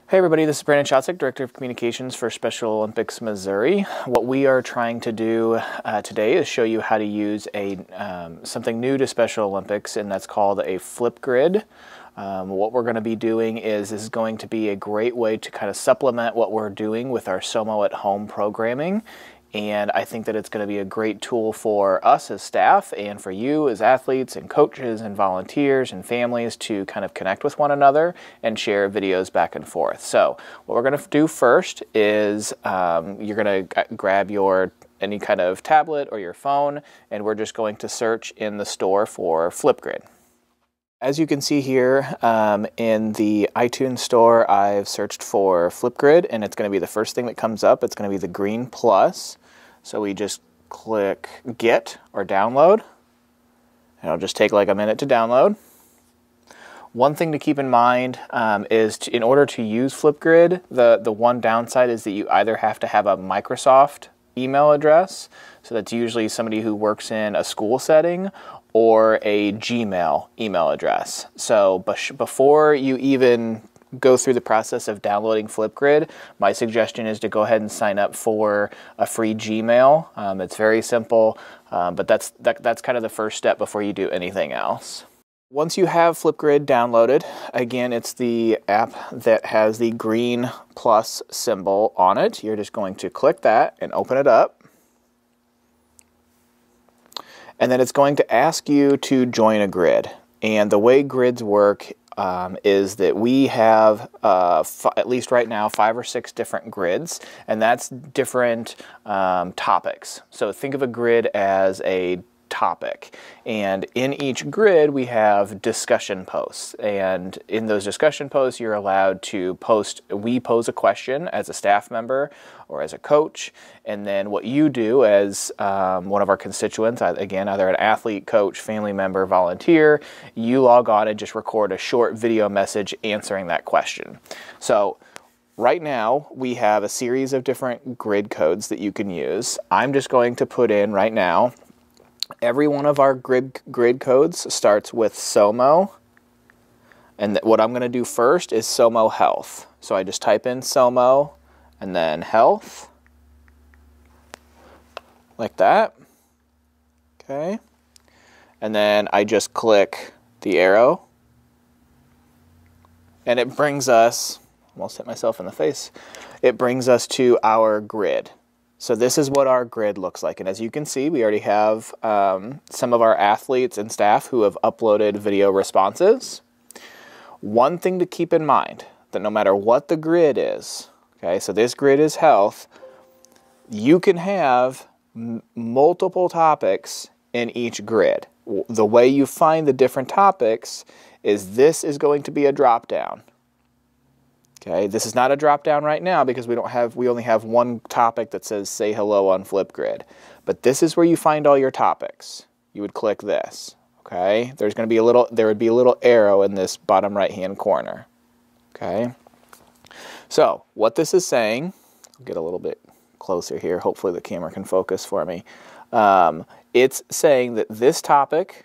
Hey everybody, this is Brandon Shotzek, Director of Communications for Special Olympics Missouri. What we are trying to do today is show you how to use something new to Special Olympics, and that's called a Flipgrid. What we're going to be doing is this is going to be a great way to kind of supplement what we're doing with our SOMO at home programming. And I think that it's going to be a great tool for us as staff and for you as athletes and coaches and volunteers and families to kind of connect with one another and share videos back and forth. So what we're going to do first is you're going to grab any kind of tablet or your phone, and we're just going to search in the store for Flipgrid. As you can see here in the iTunes store, I've searched for Flipgrid, and it's going to be the first thing that comes up. It's going to be the green plus. So we just click Get or Download, and it'll just take like a minute to download. One thing to keep in mind is in order to use Flipgrid, the one downside is that you either have to have a Microsoft email address, so that's usually somebody who works in a school setting, or a Gmail email address. So before you even go through the process of downloading Flipgrid, my suggestion is to go ahead and sign up for a free Gmail. It's very simple, but that's kind of the first step before you do anything else. Once you have Flipgrid downloaded, again, it's the app that has the green plus symbol on it. You're just going to click that and open it up. And then it's going to ask you to join a grid. And the way grids work is that we have, at least right now, 5 or 6 different grids, and that's different topics. So think of a grid as a topic, and in each grid we have discussion posts, and in those discussion posts you're allowed to we pose a question as a staff member or as a coach, and then what you do as one of our constituents, again, either an athlete, coach, family member, volunteer, you log on and just record a short video message answering that question. So right now we have a series of different grid codes that you can use. I'm just going to put in right now, every one of our grid codes starts with SOMO, and what I'm going to do first is SOMOHEALTH. So I just type in SOMO and then health, like that. Okay, and then I just click the arrow, and it brings us, almost hit myself in the face, it brings us to our grid. So this is what our grid looks like, and as you can see, we already have some of our athletes and staff who have uploaded video responses. One thing to keep in mind, that no matter what the grid is, okay, so this grid is health, you can have multiple topics in each grid. The way you find the different topics is this is going to be a drop-down. Okay, this is not a drop down right now because we only have one topic that says say hello on Flipgrid. But this is where you find all your topics. You would click this. Okay, there would be a little arrow in this bottom right hand corner. Okay, so what this is saying, I'll get a little bit closer here, hopefully the camera can focus for me. It's saying that this topic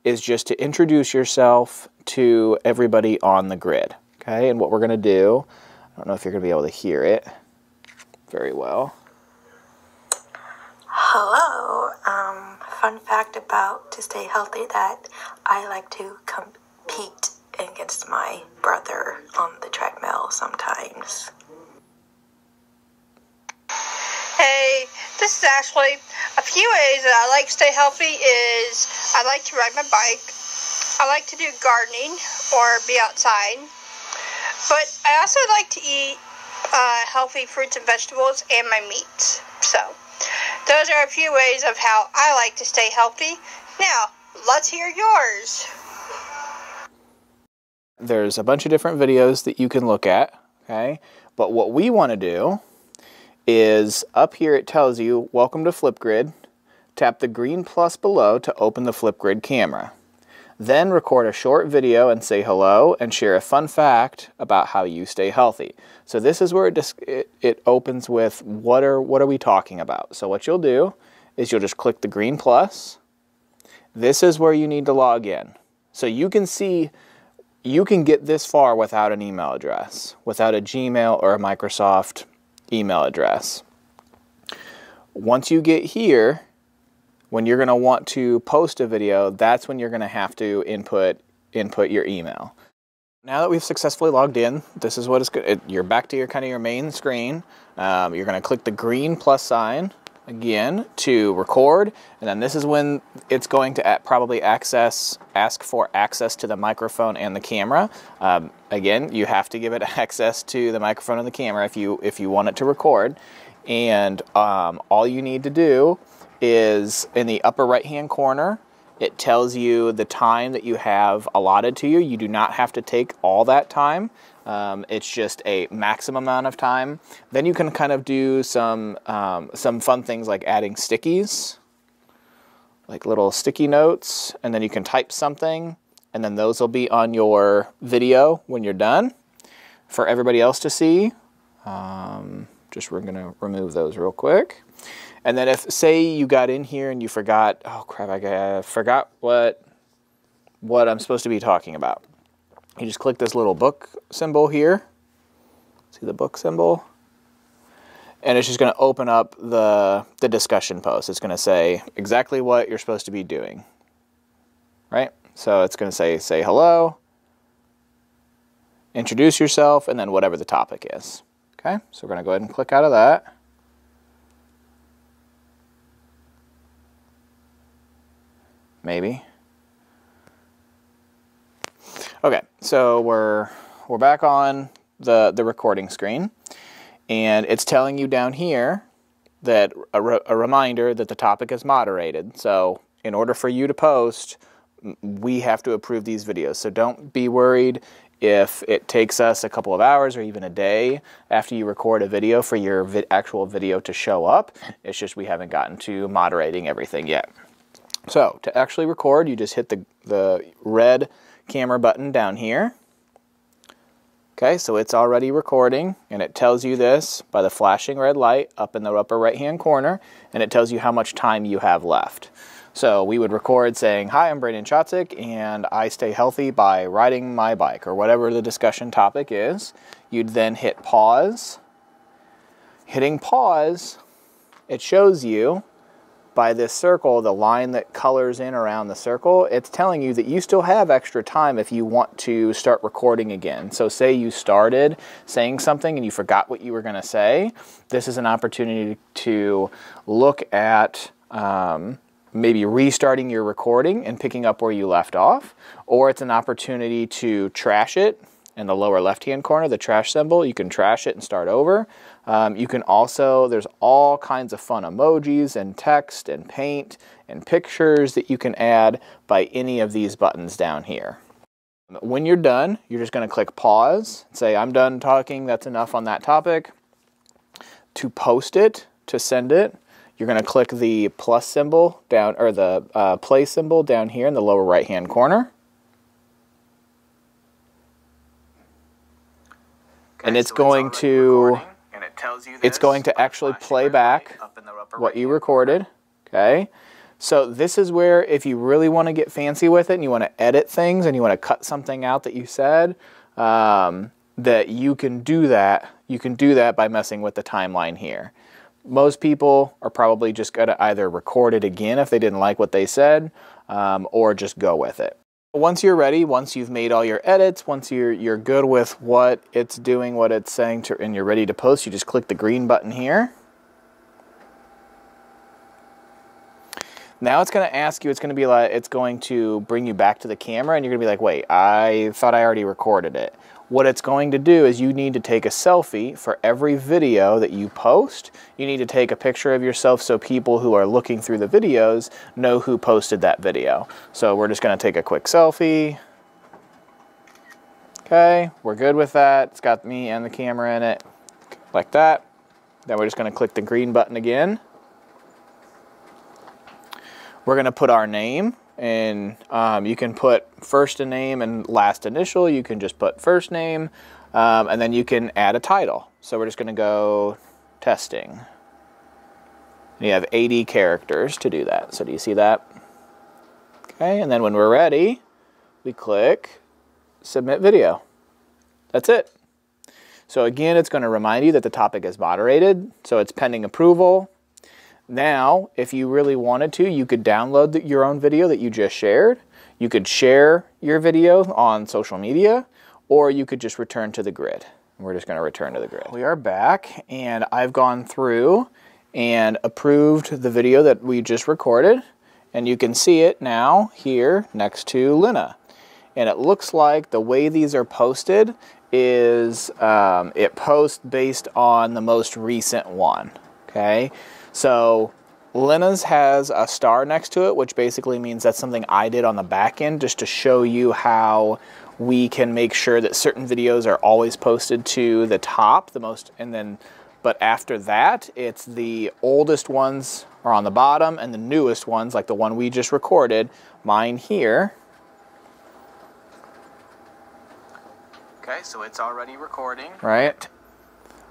is just to introduce yourself to everybody on the grid. Okay, and what we're going to do, I don't know if you're going to be able to hear it very well. Hello, fun fact about to stay healthy that I like to compete against my brother on the treadmill sometimes. Hey, this is Ashley. A few ways that I like to stay healthy is I like to ride my bike, I like to do gardening or be outside. But I also like to eat healthy fruits and vegetables and my meats. So those are a few ways of how I like to stay healthy. Now, let's hear yours. There's a bunch of different videos that you can look at, okay? But what we want to do is up here it tells you, welcome to Flipgrid. Tap the green plus below to open the Flipgrid camera. Then record a short video and say hello and share a fun fact about how you stay healthy. So this is where it opens with what are we talking about. So what you'll do is you'll just click the green plus. This is where you need to log in. So you can see you can get this far without an email address, without a Gmail or a Microsoft email address. Once you get here, when you're going to want to post a video, that's when you're going to have to input your email. Now that we've successfully logged in, this is what it's good. You're back to your main screen. You're going to click the green plus sign again to record, and then this is when it's going to probably ask for access to the microphone and the camera. Again, you have to give it access to the microphone and the camera if you want it to record. And all you need to do is in the upper right hand corner, it tells you the time that you have allotted to you. You do not have to take all that time. It's just a maximum amount of time. Then you can kind of do some fun things like adding stickies, like little sticky notes, and then you can type something, and then those will be on your video when you're done for everybody else to see. We're gonna remove those real quick. And then if, say you got in here and you forgot, oh crap, I forgot what I'm supposed to be talking about. You just click this little book symbol here. See the book symbol? And it's just going to open up the discussion post. It's going to say exactly what you're supposed to be doing. Right? So it's going to say hello, introduce yourself, and then whatever the topic is. Okay? So we're going to go ahead and click out of that. Maybe. Okay, so we're back on the recording screen, and it's telling you down here that a reminder that the topic is moderated. So in order for you to post, we have to approve these videos. So don't be worried if it takes us a couple of hours or even a day after you record a video for your actual video to show up. It's just we haven't gotten to moderating everything yet. So to actually record, you just hit the red camera button down here. Okay, so it's already recording, and it tells you this by the flashing red light up in the upper right hand corner, and it tells you how much time you have left. So we would record saying, hi, I'm Brandon Chotzik, and I stay healthy by riding my bike, or whatever the discussion topic is. You'd then hit pause. Hitting pause, it shows you by this circle, the line that colors in around the circle, it's telling you that you still have extra time if you want to start recording again. So say you started saying something and you forgot what you were going to say. This is an opportunity to look at maybe restarting your recording and picking up where you left off, or it's an opportunity to trash it. In the lower left-hand corner, the trash symbol, you can trash it and start over. You can also, there's all kinds of fun emojis and text and paint and pictures that you can add by any of these buttons down here. When you're done, you're just going to click pause, say, I'm done talking, that's enough on that topic. To post it, to send it, you're going to click the plus symbol down, or the play symbol down here in the lower right-hand corner. And it's going to actually play back what you recorded. Okay, so this is where if you really want to get fancy with it and you want to edit things and you want to cut something out that you said, that you can do that. You can do that by messing with the timeline here. Most people are probably just going to either record it again if they didn't like what they said, or just go with it. Once you're ready, once you've made all your edits, once you're good with what it's doing, what it's saying, and you're ready to post, you just click the green button here. Now it's going to ask you, it's going to bring you back to the camera, and you're going to be like, wait, I thought I already recorded it. What it's going to do is you need to take a selfie for every video that you post. You need to take a picture of yourself so people who are looking through the videos know who posted that video. So we're just going to take a quick selfie. Okay, we're good with that. It's got me and the camera in it, like that. Then we're just going to click the green button again. We're going to put our name. And you can put first name and last initial. You can just put first name, and then you can add a title. So we're just going to go testing. And you have 80 characters to do that. So do you see that? Okay, and then when we're ready, we click submit video. That's it. So again, it's going to remind you that the topic is moderated, so it's pending approval. Now, if you really wanted to, you could download your own video that you just shared. You could share your video on social media, or you could just return to the grid. We're just going to return to the grid. We are back, and I've gone through and approved the video that we just recorded, and you can see it now here next to Lena. And it looks like the way these are posted is it posts based on the most recent one, okay? So Lena's has a star next to it, which basically means that's something I did on the back end just to show you how we can make sure that certain videos are always posted to the top, but after that, it's the oldest ones are on the bottom and the newest ones, like the one we just recorded, mine here. Okay, so it's already recording. Right?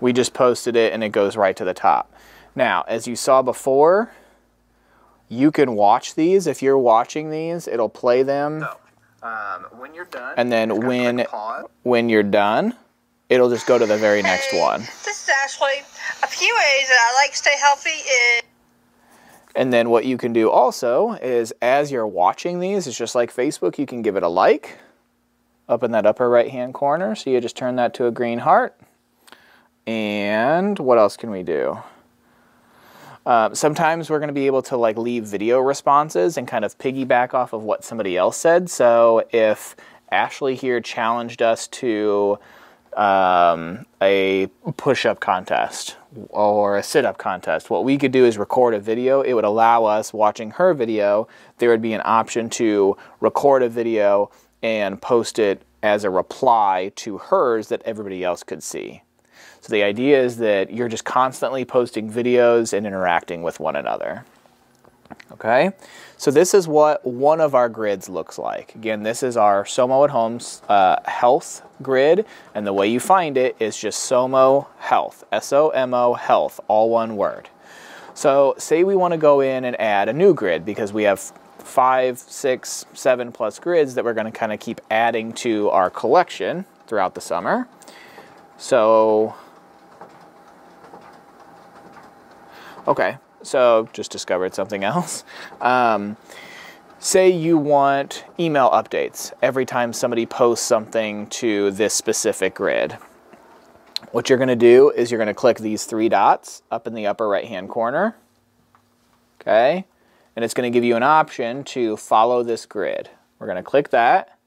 We just posted it and it goes right to the top. Now, as you saw before, you can watch these. If you're watching these, it'll play them. So, when you're done, and then when you're done, it'll just go to the very next one. This is Ashley. A few ways that I like to stay healthy is... And then what you can do also is, as you're watching these, it's just like Facebook, you can give it a like up in that upper right-hand corner. So you just turn that to a green heart. And what else can we do? Sometimes we're going to be able to like leave video responses and kind of piggyback off of what somebody else said. So if Ashley here challenged us to a push-up contest or a sit-up contest, what we could do is record a video. It would allow us, watching her video, there would be an option to record a video and post it as a reply to hers that everybody else could see. So the idea is that you're just constantly posting videos and interacting with one another. Okay, so this is what one of our grids looks like. Again, this is our Somo at Home's health grid, and the way you find it is just Somo Health, S-O-M-O Health, all one word. So say we want to go in and add a new grid because we have 5, 6, 7 plus grids that we're going to kind of keep adding to our collection throughout the summer. So, okay, so just discovered something else. Say you want email updates every time somebody posts something to this specific grid. What you're going to do is you're going to click these 3 dots up in the upper right-hand corner. Okay, and it's going to give you an option to follow this grid. We're going to click that.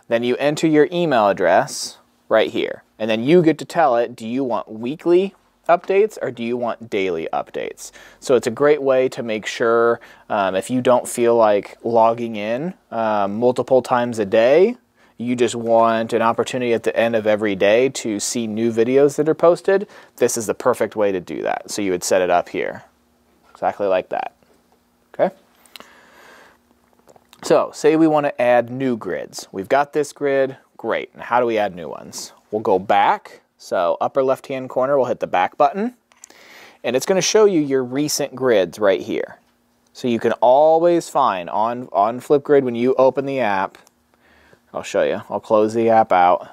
Then you enter your email address right here. And then you get to tell it, do you want weekly updates or do you want daily updates? So it's a great way to make sure if you don't feel like logging in multiple times a day, you just want an opportunity at the end of every day to see new videos that are posted, this is the perfect way to do that. So you would set it up here, exactly like that. Okay? So say we want to add new grids. We've got this grid, great. And how do we add new ones? We'll go back. So upper left-hand corner, we'll hit the back button. And it's going to show you your recent grids right here. So you can always find on Flipgrid when you open the app, I'll show you. I'll close the app out.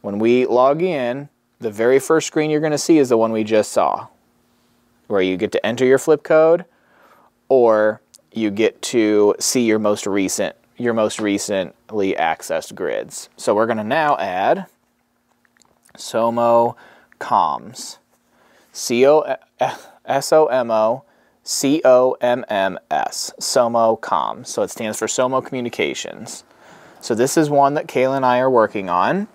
When we log in, the very first screen you're going to see is the one we just saw, where you get to enter your flip code, or you get to see your most recently accessed grids. So we're going to now add SOMOCOMMS, S-O-M-O-C-O-M-M-S, SOMOCOMMS. So it stands for Somo Communications. So this is one that Kayla and I are working on,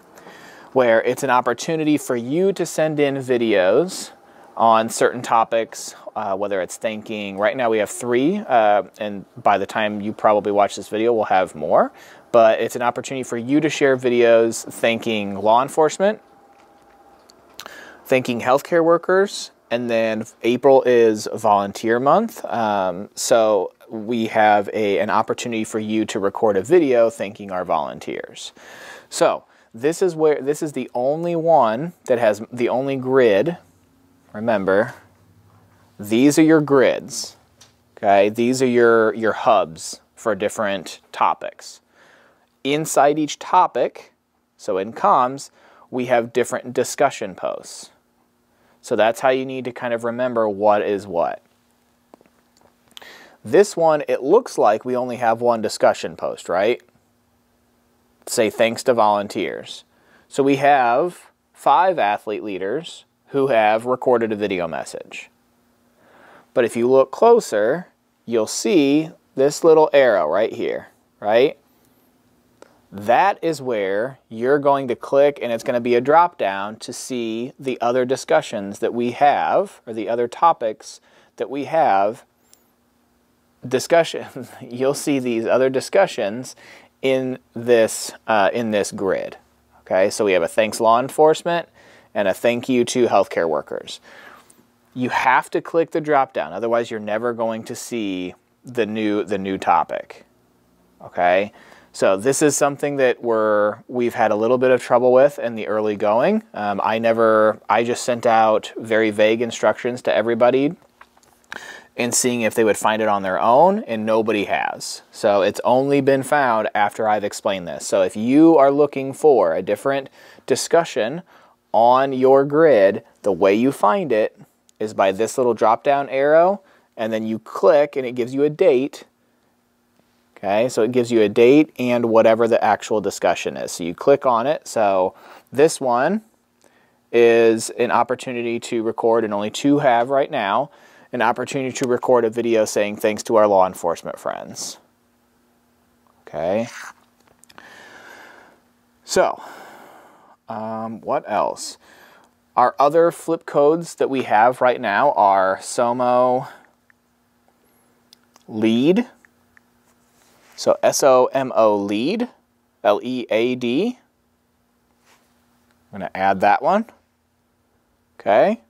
where it's an opportunity for you to send in videos on certain topics, whether it's thanking. Right now we have 3, and by the time you probably watch this video, we'll have more. But it's an opportunity for you to share videos thanking law enforcement, thanking healthcare workers, and then April is volunteer month. So we have an opportunity for you to record a video thanking our volunteers. So this is the only one that has the only grid. Remember, these are your grids, okay? These are your hubs for different topics. inside each topic, so in comms, we have different discussion posts. So that's how you need to kind of remember what is what. This one, it looks like we only have one discussion post, right? Say thanks to volunteers. So we have 5 athlete leaders who have recorded a video message. But if you look closer, you'll see this little arrow right here, right? That is where you're going to click, and it's going to be a drop down to see the other discussions that we have, or the other topics that we have. Discussions. You'll see these other discussions in this grid. Okay, so we have a thanks law enforcement and a thank you to healthcare workers. You have to click the drop down, otherwise you're never going to see the new topic. Okay, so this is something that we've had a little bit of trouble with in the early going. I just sent out very vague instructions to everybody and seeing if they would find it on their own, and nobody has. So it's only been found after I've explained this. So if you are looking for a different discussion on your grid, the way you find it is by this little drop-down arrow, and then you click and it gives you a date. Okay, so it gives you a date and whatever the actual discussion is. So you click on it. So this one is an opportunity to record, and only 2 have right now, an opportunity to record a video saying thanks to our law enforcement friends. Okay. So, what else? Our other flip codes that we have right now are SOMOLEAD. So SOMOLEAD, L-E-A-D. I'm going to add that one. Okay.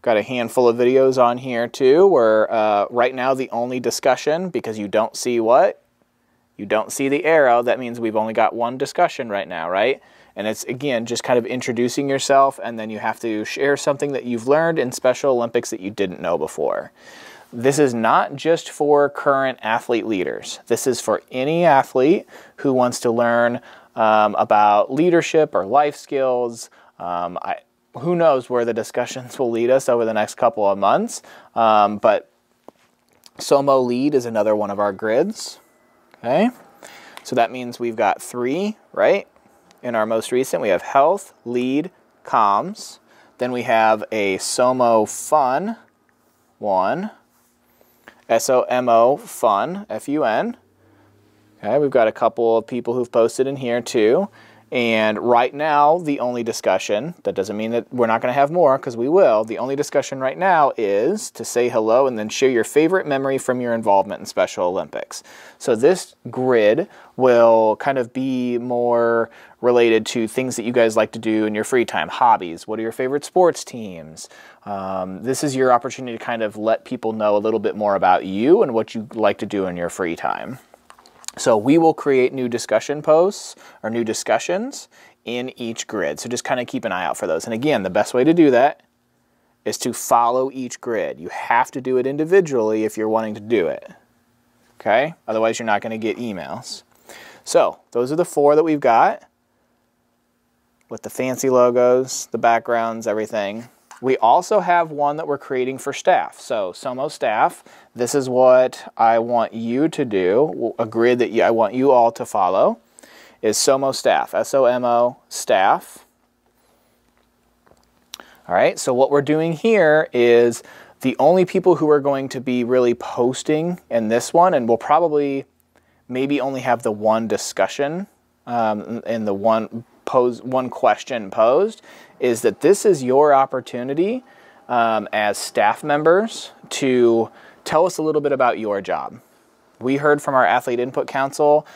Got a handful of videos on here too, where right now the only discussion, because you don't see what? You don't see the arrow. That means we've only got one discussion right now, right? And it's, again, just kind of introducing yourself, and then you have to share something that you've learned in Special Olympics that you didn't know before. This is not just for current athlete leaders. This is for any athlete who wants to learn about leadership or life skills. Who knows where the discussions will lead us over the next couple of months, but SOMOLEAD is another one of our grids. Okay, so that means we've got 3, right? In our most recent, we have health, lead, comms. Then we have a SOMOFUN one, SOMOFUN, F-U-N. Okay, we've got a couple of people who've posted in here too. And right now, the only discussion, that doesn't mean that we're not going to have more, because we will. The only discussion right now is to say hello and then share your favorite memory from your involvement in Special Olympics. So this grid will kind of be more related to things that you guys like to do in your free time, hobbies. What are your favorite sports teams? This is your opportunity to kind of let people know a little bit more about you and what you like to do in your free time. So we will create new discussion posts or new discussions in each grid. So just kind of keep an eye out for those. And again, the best way to do that is to follow each grid. You have to do it individually if you're wanting to do it. Okay? Otherwise, you're not going to get emails. So those are the 4 that we've got with the fancy logos, the backgrounds, everything. We also have one that we're creating for staff. So SOMOSTAFF, this is what I want you to do, a grid that I want you all to follow, is SOMOSTAFF, S-O-M-O, staff. All right, so what we're doing here is the only people who are going to be really posting in this one, and we'll probably maybe only have the one discussion and the one question posed, is that this is your opportunity as staff members to tell us a little bit about your job. We heard from our Athlete Input Council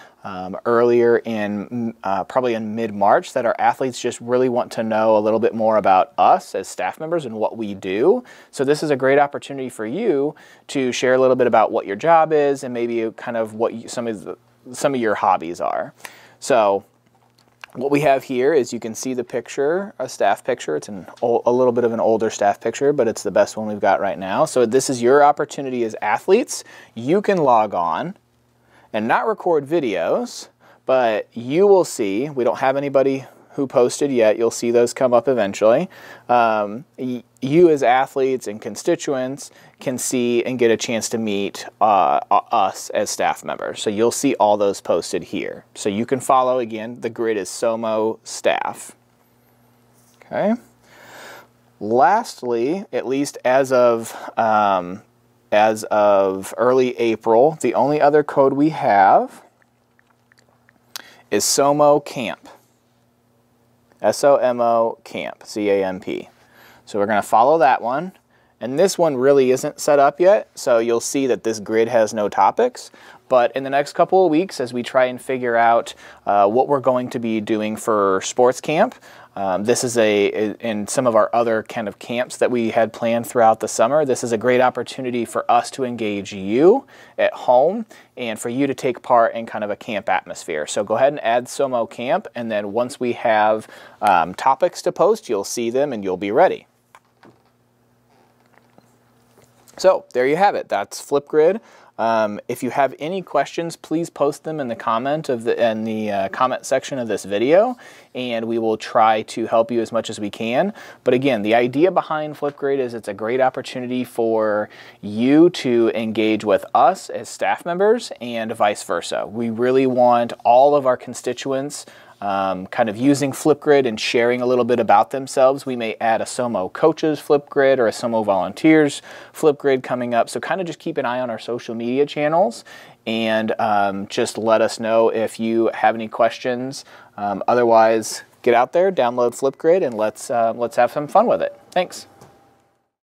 earlier in, probably in mid-March, that our athletes just really want to know a little bit more about us as staff members and what we do. So this is a great opportunity for you to share a little bit about what your job is and maybe kind of what some of your hobbies are. So what we have here is, you can see the picture, a staff picture. It's a little bit of an older staff picture, but it's the best one we've got right now. So this is your opportunity as athletes. You can log on and not record videos, but you will see, we don't have anybody who posted yet, you'll see those come up eventually. You as athletes and constituents can see and get a chance to meet us as staff members. So you'll see all those posted here. So you can follow, again, the grid is SOMOSTAFF. Okay. Lastly, at least as of early April, the only other code we have is SOMOCAMP. SOMOCAMP, C-A-M-P. So we're going to follow that one. And this one really isn't set up yet, so you'll see that this grid has no topics. But in the next couple of weeks, as we try and figure out what we're going to be doing for sports camp, this is in some of our other kind of camps that we had planned throughout the summer, this is a great opportunity for us to engage you at home and for you to take part in kind of a camp atmosphere. So go ahead and add SOMOCAMP, and then once we have topics to post, you'll see them and you'll be ready. So there you have it. That's Flipgrid. If you have any questions, please post them in the comment section of this video, and we will try to help you as much as we can. But again, the idea behind Flipgrid is it's a great opportunity for you to engage with us as staff members and vice versa. We really want all of our constituents kind of using Flipgrid and sharing a little bit about themselves. We may add a SOMO Coaches Flipgrid or a SOMO Volunteers Flipgrid coming up. So kind of just keep an eye on our social media channels and just let us know if you have any questions. Otherwise, get out there, download Flipgrid, and let's have some fun with it. Thanks.